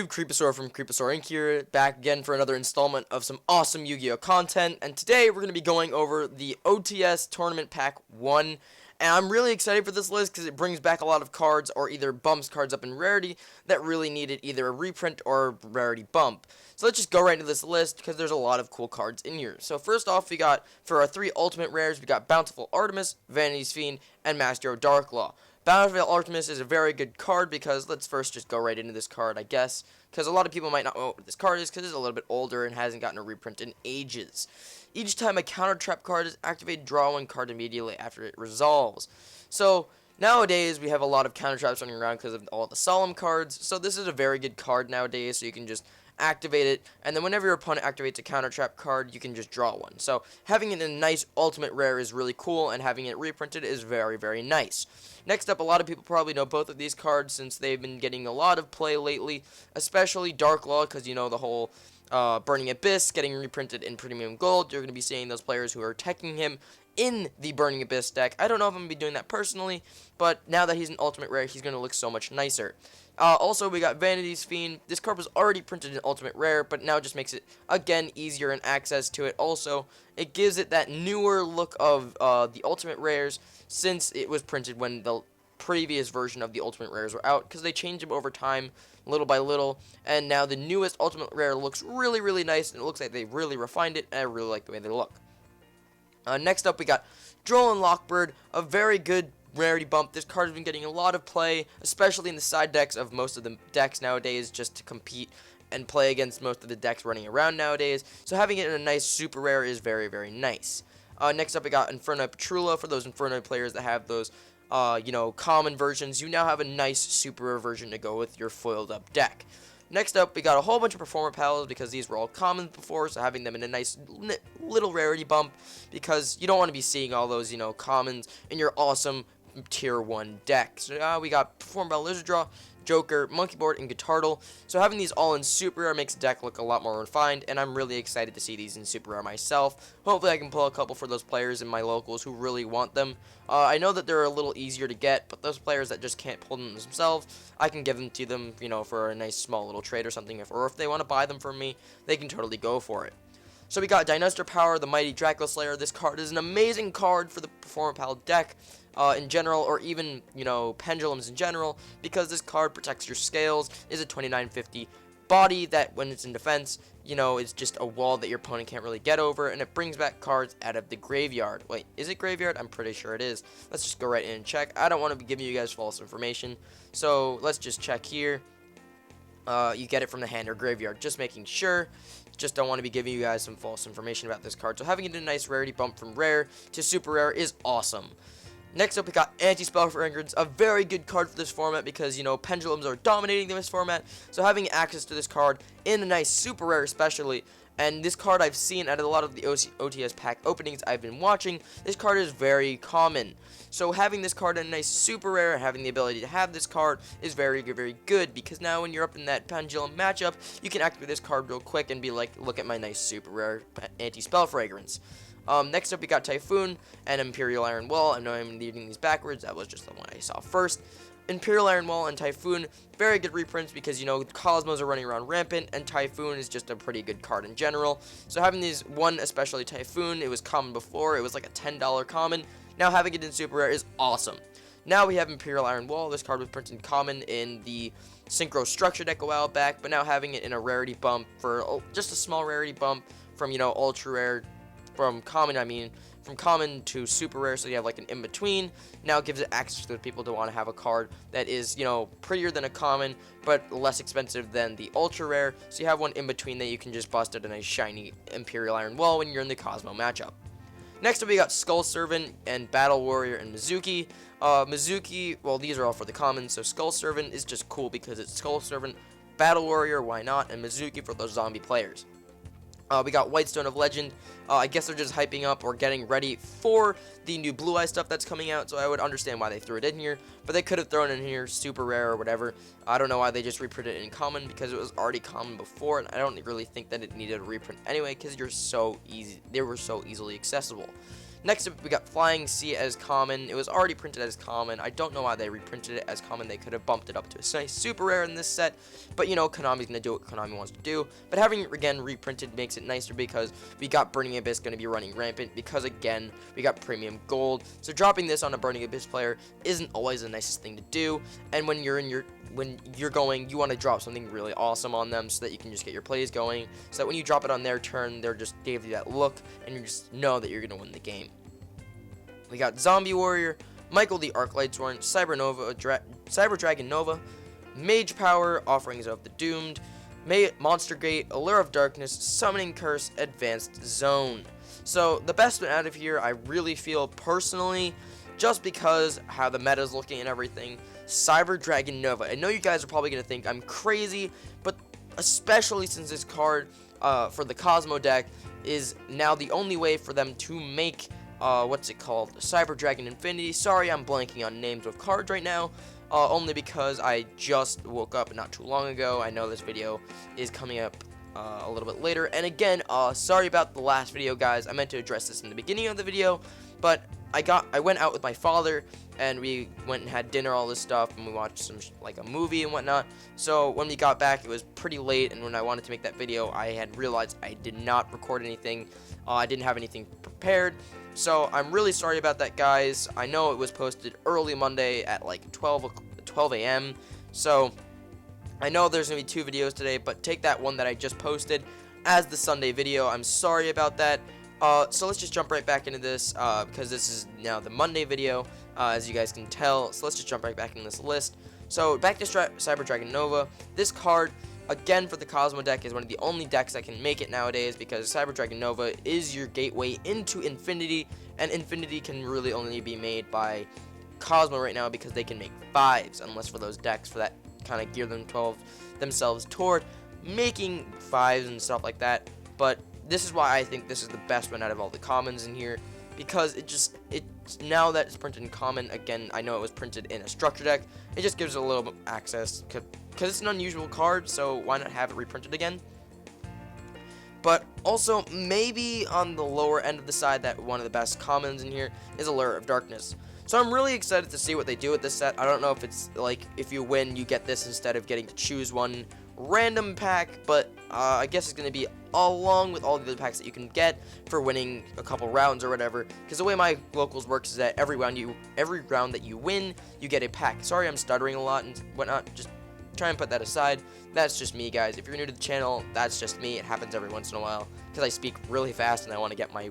YouTube, Creeposaur from Creeposaur Inc. here, back again for another installment of some awesome Yu-Gi-Oh! Content, and today we're going to be going over the OTS Tournament Pack 1, and I'm really excited for this list because it brings back a lot of cards, or either bumps cards up in rarity, that really needed either a reprint or a rarity bump. So let's just go right into this list, because there's a lot of cool cards in here. So first off, we got, for our 3 ultimate rares, we got Bountiful Artemis, Vanity's Fiend, and Master of Darklaw. Bountiful Artemis is a very good card because let's first just go right into this card, I guess, because a lot of people might not know what this card is because it's a little bit older and hasn't gotten a reprint in ages. Each time a counter trap card is activated, draw one card immediately after it resolves. So nowadays we have a lot of counter traps running around because of all the solemn cards, so this is a very good card nowadays, so you can just activate it, and then whenever your opponent activates a counter trap card, you can just draw one. So having it in a nice ultimate rare is really cool, and having it reprinted is very, very nice. Next up, a lot of people probably know both of these cards since they've been getting a lot of play lately, especially Darklaw, because you know the whole Burning Abyss getting reprinted in Premium Gold. You're going to be seeing those players who are teching him in the Burning Abyss deck. I don't know if I'm going to be doing that personally, but now that he's an ultimate rare, he's going to look so much nicer. Also, we got Vanity's Fiend. This card was already printed in Ultimate Rare, but now just makes it, again, easier in access to it. Also, it gives it that newer look of the Ultimate Rares, since it was printed when the previous version of the Ultimate Rares were out, because they changed them over time, little by little, and now the newest Ultimate Rare looks really, really nice, and it looks like they really refined it, and I really like the way they look. Next up, we got Droll and Lockbird, a very good rarity bump. This card has been getting a lot of play, especially in the side decks of most of the decks nowadays, just to compete and play against most of the decks running around nowadays. So having it in a nice super rare is very, very nice. Next up, we got Inferno Petrula. For those Inferno players that have those, common versions, you now have a nice super rare version to go with your foiled up deck. Next up, we got a whole bunch of Performer Pals because these were all common before, so having them in a nice little rarity bump because you don't want to be seeing all those, commons in your awesome tier 1 deck. So we got Performer Pal Lizard Draw, Joker, Monkey Board, and Guitardle. So having these all in super rare makes the deck look a lot more refined, and I'm really excited to see these in super rare myself. Hopefully I can pull a couple for those players in my locals who really want them. I know that they're a little easier to get, but those players that just can't pull them themselves, I can give them to them, for a nice small little trade or something, or if they want to buy them from me, they can totally go for it. So we got Dinosaur Power, the Mighty Dracula Slayer. This card is an amazing card for the Performer Pal deck in general, or even, Pendulums in general, because this card protects your scales, is a 2950 body that when it's in defense, is just a wall that your opponent can't really get over, and it brings back cards out of the graveyard. Wait, is it graveyard? I'm pretty sure it is. Let's just go right in and check. I don't want to be giving you guys false information, so let's just check here. You get it from the hand or graveyard, just making sure. Just don't want to be giving you guys some false information about this card. So having it in a nice rarity bump from rare to super rare is awesome. Next up, we got Anti-Spell Fragrance, a very good card for this format because, Pendulums are dominating this format. So having access to this card in a nice super rare especially, and this card I've seen out of a lot of the OTS pack openings I've been watching, this card is very common. So having this card in a nice super rare and having the ability to have this card is very, very good because now when you're up in that Pendulum matchup, you can activate this card real quick and be like, look at my nice super rare Anti-Spell Fragrance. Next up, we got Typhoon and Imperial Iron Wall. I know I'm reading these backwards. That was just the one I saw first. Imperial Iron Wall and Typhoon, very good reprints because, Cosmos are running around rampant, and Typhoon is just a pretty good card in general. So having these, one especially Typhoon, it was common before. It was like a $10 common. Now having it in super rare is awesome. Now we have Imperial Iron Wall. This card was printed common in the Synchro Structure deck a while back, but now having it in a rarity bump for just a small rarity bump from, ultra rare, from common to super rare, so you have like an in-between, now gives it access to the people to want to have a card that is, prettier than a common, but less expensive than the ultra rare, so you have one in between that you can just bust out a nice shiny Imperial Iron Wall when you're in the Cosmo matchup. Next up, we got Skull Servant and Battle Warrior and Mizuki. Mizuki, well, these are all for the commons, so Skull Servant is just cool because it's Skull Servant, Battle Warrior, why not, and Mizuki for those zombie players. We got Whitestone of Legend. I guess they're just hyping up or getting ready for the new Blue Eye stuff that's coming out, so I would understand why they threw it in here, but they could have thrown it in here super rare or whatever. I don't know why they just reprinted it in common because it was already common before, and I don't really think that it needed a reprint anyway because they were so easily accessible. Next up, we got Flying Sea as common. It was already printed as common. I don't know why they reprinted it as common. They could have bumped it up to a nice super rare in this set, but you know, Konami's gonna do what Konami wants to do. But having it again reprinted makes it nicer because we got Burning Abyss gonna be running rampant, because again, we got premium gold. So dropping this on a Burning Abyss player isn't always the nicest thing to do. And when you're going, you want to drop something really awesome on them so that you can just get your plays going, so that when you drop it on their turn, they're just gave you that look, and you just know that you're gonna win the game. We got Zombie Warrior, Michael the Arclight Sworn, Cyber Dragon Nova, Mage Power, Offerings of the Doomed, Monster Gate, Allure of Darkness, Summoning Curse, Advanced Zone. So the best one out of here, I really feel personally, just because how the meta is looking and everything, Cyber Dragon Nova. I know you guys are probably going to think I'm crazy, but especially since this card for the Cosmo deck is now the only way for them to make what's it called? Cyber Dragon Infinity. Sorry, I'm blanking on names of cards right now. Only because I just woke up not too long ago. I know this video is coming up a little bit later. And again, sorry about the last video, guys. I meant to address this in the beginning of the video, but I went out with my father, and we went and had dinner, all this stuff, and we watched some like a movie and whatnot. So when we got back, it was pretty late, and when I wanted to make that video, I had realized I did not record anything. I didn't have anything prepared. So I'm really sorry about that, guys. I know it was posted early Monday at like 12 a.m. So I know there's going to be 2 videos today, but take that one that I just posted as the Sunday video. I'm sorry about that. So let's just jump right back into this because this is now the Monday video, as you guys can tell. So let's just jump right back in this list. So back to Cyber Dragon Nova. This card, again, for the Cosmo deck, is one of the only decks that can make it nowadays, because Cyber Dragon Nova is your gateway into Infinity, and Infinity can really only be made by Cosmo right now because they can make 5s, unless for those decks for that kind of gear themselves toward making 5s and stuff like that. But this is why I think this is the best one out of all the commons in here, because it's now that it's printed in common. Again, I know it was printed in a structure deck, it just gives it a little bit of access, because it's an unusual card, so why not have it reprinted again? But also, maybe on the lower end of the side, that one of the best commons in here is Allure of Darkness. So I'm really excited to see what they do with this set. I don't know if it's like, if you win, you get this instead of getting to choose one random pack, but I guess it's going to be along with all the other packs that you can get for winning a couple rounds or whatever, because the way my locals works is that every round that you win, you get a pack. Sorry, I'm stuttering a lot and whatnot, just try and put that aside. That's just me, guys. If you're new to the channel, that's just me. It happens every once in a while because I speak really fast and I want to get my,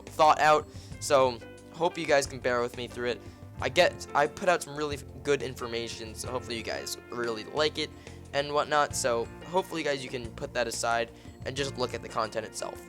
thought out. So hope you guys can bear with me through it. I put out some really good information, so hopefully you guys really like it and whatnot. So hopefully, guys, you can put that aside and just look at the content itself.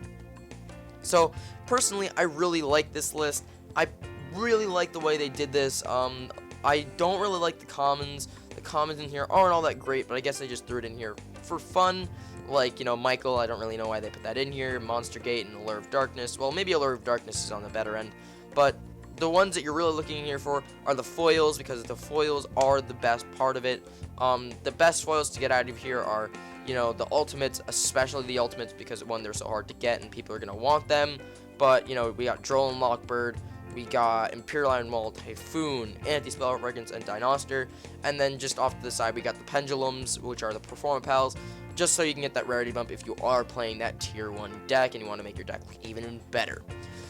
So personally, I really like this list. I really like the way they did this. I don't really like the commons. The commons in here aren't all that great, but I guess they just threw it in here for fun. Like, Michael, I don't really know why they put that in here. Monster Gate and Allure of Darkness. Well, maybe Allure of Darkness is on the better end, but the ones that you're really looking in here for are the foils, because the foils are the best part of it. The best foils to get out of here are, the ultimates, especially the ultimates, because one, they're so hard to get and people are going to want them. But, we got Droll and Lockbird, we got Imperial Iron Wall, Typhoon, Anti-Spell Fragrance, and Dinoster. And then just off to the side, we got the Pendulums, which are the Performa Pals, just so you can get that rarity bump if you are playing that tier 1 deck and you want to make your deck look even better.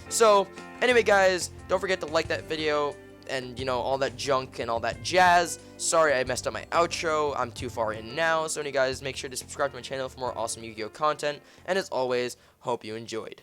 So, anyway, guys, don't forget to like that video and, all that junk and all that jazz. Sorry I messed up my outro. I'm too far in now. So, anyway, guys, make sure to subscribe to my channel for more awesome Yu-Gi-Oh! Content. And as always, hope you enjoyed.